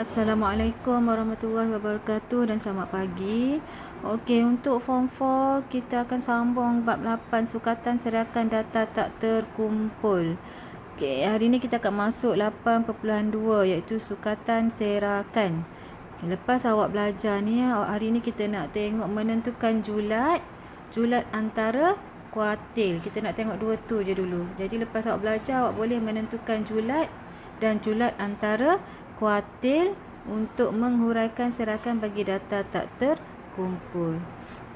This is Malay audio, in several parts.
Assalamualaikum warahmatullahi wabarakatuh dan selamat pagi. Okey, untuk form 4 kita akan sambung bab 8 sukatan seriakan data tak terkumpul. Okey, hari ini kita akan masuk 8.2 iaitu sukatan serakan. Lepas awak belajar ni, hari ini kita nak tengok menentukan julat antara kuartil. Kita nak tengok dua tu je dulu. Jadi lepas awak belajar, awak boleh menentukan julat dan julat antara kuartil untuk menghuraikan serakan bagi data tak terkumpul.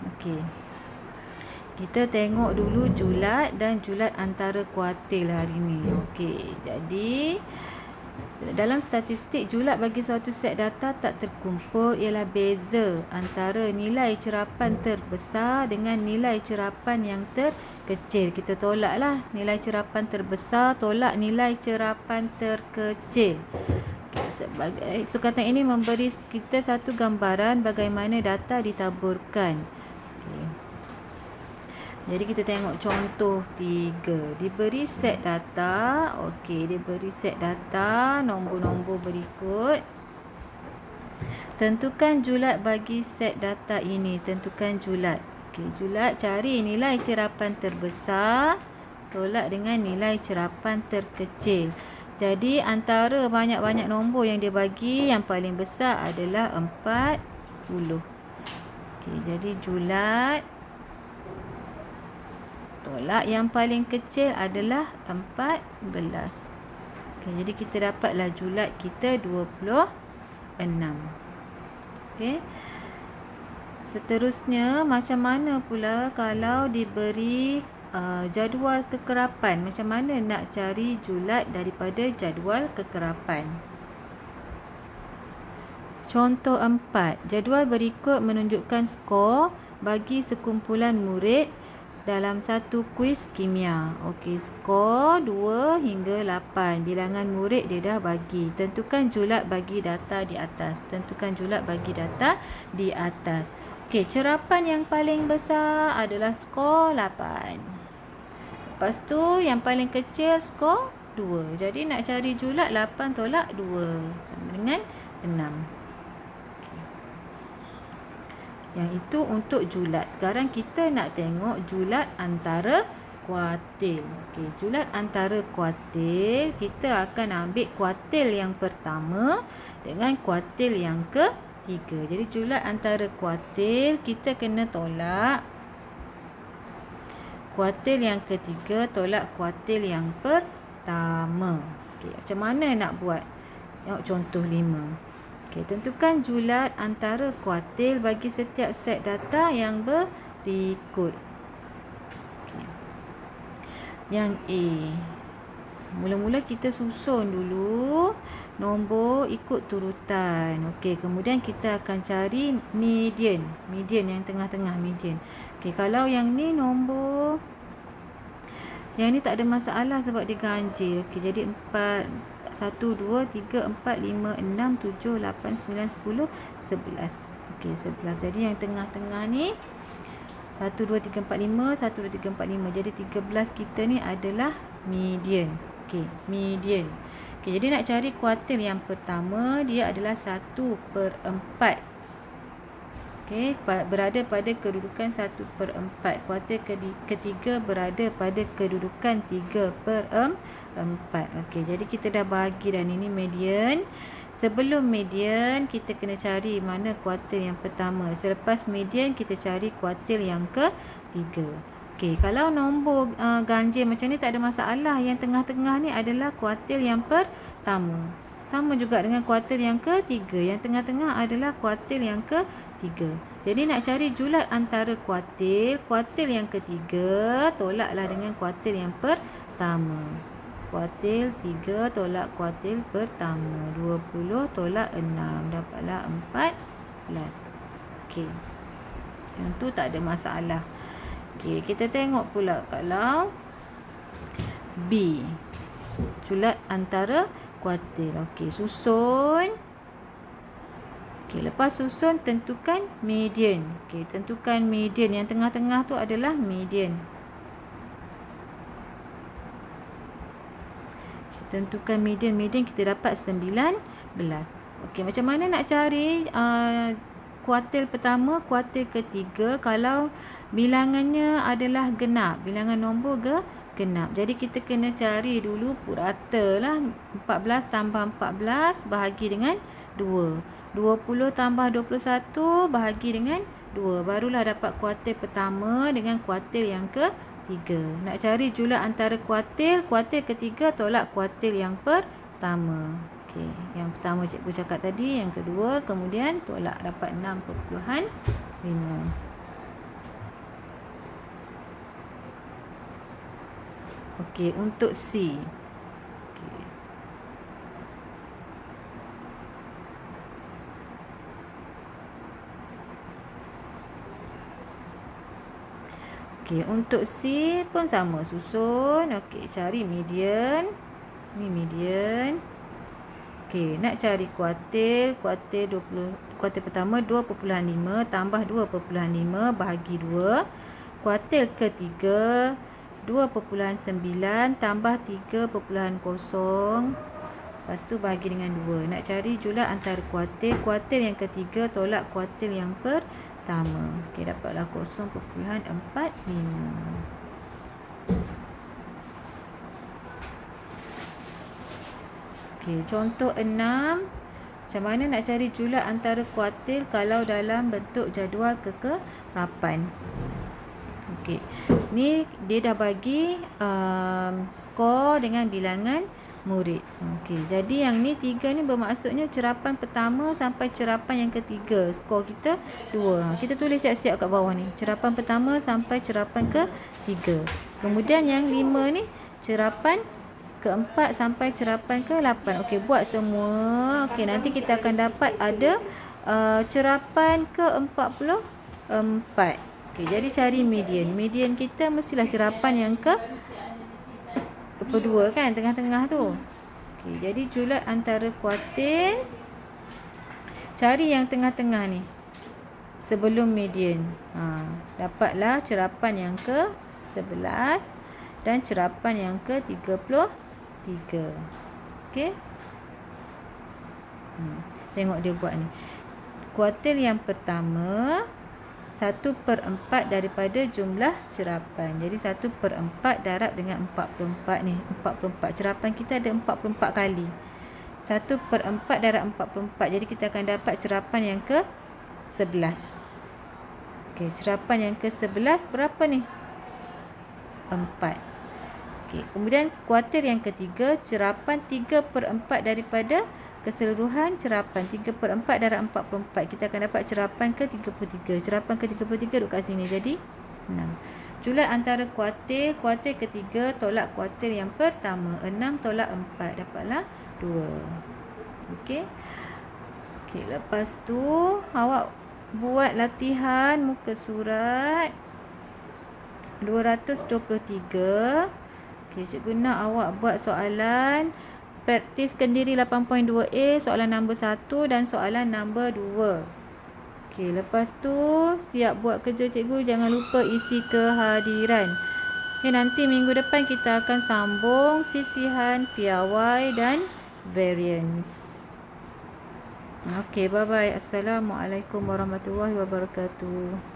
Okey. Kita tengok dulu julat dan julat antara kuartil hari ni. Okey. Jadi dalam statistik, julat bagi suatu set data tak terkumpul ialah beza antara nilai cerapan terbesar dengan nilai cerapan yang terkecil. Kita tolaklah nilai cerapan terbesar tolak nilai cerapan terkecil. Sebagai sukatan ini memberi kita satu gambaran bagaimana data ditaburkan. Okay. Jadi kita tengok contoh 3. Diberi set data. Okey, diberi set data nombor-nombor berikut. Tentukan julat bagi set data ini. Tentukan julat. Okey, julat cari nilai cerapan terbesar tolak dengan nilai cerapan terkecil. Jadi antara banyak-banyak nombor yang dia bagi, yang paling besar adalah 40. Okey, jadi julat tolak yang paling kecil adalah 14. Okey, jadi kita dapatlah julat kita 26. Okey. Seterusnya, macam mana pula kalau diberi jadual kekerapan? Macam mana nak cari julat daripada jadual kekerapan? Contoh 4. Jadual berikut menunjukkan skor bagi sekumpulan murid dalam satu kuis kimia. Okey, skor 2 hingga 8. Bilangan murid dia dah bagi. Tentukan julat bagi data di atas. Tentukan julat bagi data di atas. Okey, cerapan yang paling besar adalah skor 8. Lepas tu yang paling kecil skor 2. Jadi nak cari julat 8 tolak 2 sama dengan 6. Yang itu untuk julat. Sekarang kita nak tengok julat antara kuartil. Okey, julat antara kuartil, kita akan ambil kuartil yang pertama dengan kuartil yang ketiga. Jadi julat antara kuartil, kita kena tolak kuartil yang ketiga tolak kuartil yang pertama. Okey, macam mana nak buat? Tengok contoh 5. Okey, tentukan julat antara kuartil bagi setiap set data yang berikut. Okey. Yang A. Mula-mula kita susun dulu nombor ikut turutan. Okey, kemudian kita akan cari median. Median yang tengah-tengah, median. Okey, kalau yang ni nombor, yang ni tak ada masalah sebab dia ganjil. Okey, jadi 4, 1, 2, 3, 4, 5, 6, 7, 8, 9, 10, 11. Okey, 11. Jadi yang tengah-tengah ni 1, 2, 3, 4, 5, 1, 2, 3, 4, 5. Jadi 13 kita ni adalah median. Okey, median. Okey, jadi nak cari kuartil yang pertama, dia adalah 1/4. Okey, berada pada kedudukan 1/4. Kuartil ketiga berada pada kedudukan 3/4. Okey, jadi kita dah bagi dan ini median. Sebelum median, kita kena cari mana kuartil yang pertama. Selepas median, kita cari kuartil yang ketiga. Okey, kalau nombor ganjil macam ni tak ada masalah. Yang tengah-tengah ni adalah kuartil yang pertama. Sama juga dengan kuartil yang ketiga. Yang tengah-tengah adalah kuartil yang ketiga. Jadi nak cari julat antara kuartil yang ketiga, tolaklah dengan kuartil yang pertama. Kuartil 3 tolak kuartil pertama. 20 tolak 6. Dapatlah 14. Okey. Yang tu tak ada masalah. Okey, kita tengok pula kalau B. Julat antara kuartil. Okey, susun. Okey, lepas susun tentukan median. Okey, tentukan median. Yang tengah-tengah tu adalah median. Tentukan median. Median kita dapat 19. Okey, macam mana nak cari kuartil pertama, kuartil ketiga kalau bilangannya adalah genap, bilangan nombor genap. Jadi kita kena cari dulu purata lah. 14 tambah 14 bahagi dengan 2. 20 tambah 21 bahagi dengan 2. Barulah dapat kuartil pertama dengan kuartil yang ketiga. Nak cari jumlah antara kuartil ketiga tolak kuartil yang pertama. Okey, yang pertama cikgu cakap tadi, yang kedua, kemudian tolak dapat 6.5. Okey, untuk C. Okey. Okey, untuk C pun sama, susun. Okey, cari median. Ni median. Okey, nak cari kuartil pertama 2.5 tambah 2.5 bahagi 2. Kuartil ketiga 2.9 tambah 3.0. Lepas tu bahagi dengan 2. Nak cari jumlah antara kuartil yang ketiga tolak kuartil yang pertama. Okey, dapatlah 0.45. Okey, contoh 6. Macam mana nak cari jumlah antara kuartil kalau dalam bentuk jadual kekerapan? Okey, ni dia dah bagi skor dengan bilangan murid. Okey, jadi yang ni 3 ni bermaksudnya cerapan pertama sampai cerapan yang ketiga. Skor kita 2. Kita tulis siap-siap kat bawah ni. Cerapan pertama sampai cerapan ketiga. Kemudian yang 5 ni cerapan keempat sampai cerapan ke-8. Okey, buat semua. Okey, nanti kita akan dapat ada cerapan ke-44. Okey, jadi cari median. Median kita mestilah cerapan yang ke-22 kan, tengah-tengah tu. Okey, jadi jumlah antara kuartil, cari yang tengah-tengah ni sebelum median. Dapatlah cerapan yang ke-11 dan cerapan yang ke-33. Okey. Tengok dia buat ni. Kuartil yang pertama 1/4 daripada jumlah cerapan. Jadi 1/4 darab dengan 44 ni. 44. Cerapan kita ada 44 kali. 1/4 darab 44. Jadi kita akan dapat cerapan yang ke-11. Okey, cerapan yang ke-11 berapa ni? 4. Okey, kemudian kuartil yang ketiga, cerapan 3/4 daripada keseluruhan cerapan. 3/4 darab 44. Kita akan dapat cerapan ke-33. Cerapan ke-33 duduk kat sini. Jadi 6. Jumlah antara kuartil ketiga tolak kuartil yang pertama. 6 tolak 4. Dapatlah 2. Okey. Okey, lepas tu awak buat latihan muka surat 223. Okey, cikgu nak awak buat soalan praktis kendiri 8.2A, soalan nombor 1 dan soalan nombor 2. Okey, lepas tu siap buat kerja cikgu, jangan lupa isi kehadiran. Okey, nanti minggu depan kita akan sambung sisihan, piawai dan variance. Okey, bye-bye. Assalamualaikum warahmatullahi wabarakatuh.